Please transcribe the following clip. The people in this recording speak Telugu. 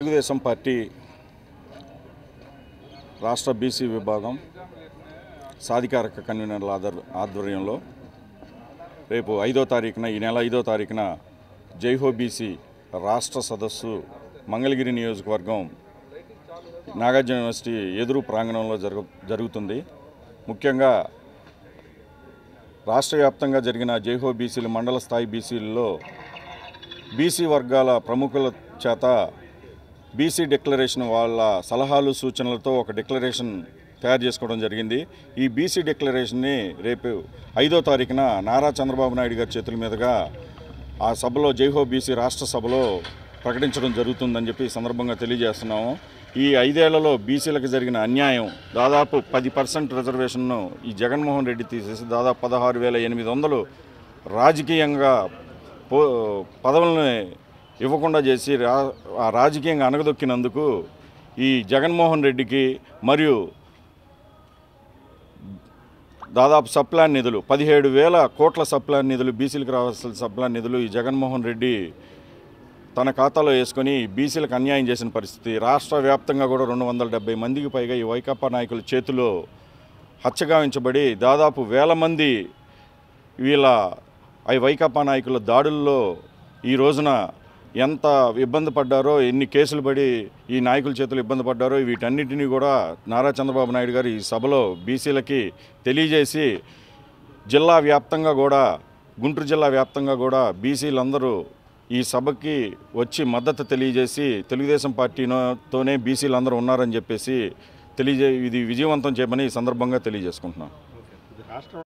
తెలుగుదేశం పార్టీ రాష్ట్ర బీసీ విభాగం సాధికారక కన్వీనర్ల ఆధ్వర్యంలో రేపు 5వ తారీఖున ఈ నెల 5వ తారీఖున జైహో బీసీ రాష్ట్ర సదస్సు మంగళగిరి నియోజకవర్గం నాగార్జున యూనివర్సిటీ ఎదురు ప్రాంగణంలో జరుగుతుంది. ముఖ్యంగా రాష్ట్ర వ్యాప్తంగా జరిగిన జైహో బీసీలు మండల స్థాయి బీసీలలో బీసీ వర్గాల ప్రముఖుల చేత బీసీ డిక్లరేషన్ వాళ్ళ సలహాలు సూచనలతో ఒక డిక్లరేషన్ తయారు చేసుకోవడం జరిగింది. ఈ బీసీ డిక్లరేషన్ని రేపు 5వ తారీఖున నారా చంద్రబాబు నాయుడు గారి చేతుల మీదుగా ఆ సభలో జైహో బీసీ రాష్ట్ర సభలో ప్రకటించడం జరుగుతుందని చెప్పి ఈ సందర్భంగా తెలియజేస్తున్నాము. ఈ 5 ఏళ్లలో బీసీలకు జరిగిన అన్యాయం దాదాపు 10% రిజర్వేషన్ను ఈ జగన్మోహన్ రెడ్డి తీసేసి దాదాపు 16,800 రాజకీయంగా పదవులను ఇవ్వకుండా చేసి రాజకీయంగా అణగదొక్కినందుకు ఈ జగన్మోహన్ రెడ్డికి మరియు దాదాపు సప్లాన్ నిధులు 17,000 కోట్ల సప్లాన్ నిధులు బీసీలకు రావాల్సిన సప్లాన్ నిధులు ఈ జగన్మోహన్ రెడ్డి తన ఖాతాలో వేసుకొని బీసీలకు అన్యాయం చేసిన పరిస్థితి. రాష్ట్ర వ్యాప్తంగా కూడా 270 మందికి పైగా ఈ వైకాపా నాయకుల చేతిలో హత్యగావించబడి దాదాపు 1000 మంది ఈ వైకాపా నాయకుల దాడుల్లో ఈ రోజున ఎంత ఇబ్బంది పడ్డారో, ఎన్ని కేసులు పడి ఈ నాయకుల చేతులు ఇబ్బంది పడ్డారో వీటన్నిటినీ కూడా నారా చంద్రబాబు నాయుడు గారు ఈ సభలో బీసీలకి తెలియజేసి జిల్లా వ్యాప్తంగా కూడా గుంటూరు జిల్లా వ్యాప్తంగా కూడా బీసీలందరూ ఈ సభకి వచ్చి మద్దతు తెలియజేసి తెలుగుదేశం పార్టీతోనే బీసీలందరూ ఉన్నారని చెప్పేసి ఇది విజయవంతం చేయమని ఈ సందర్భంగా తెలియజేసుకుంటున్నాం.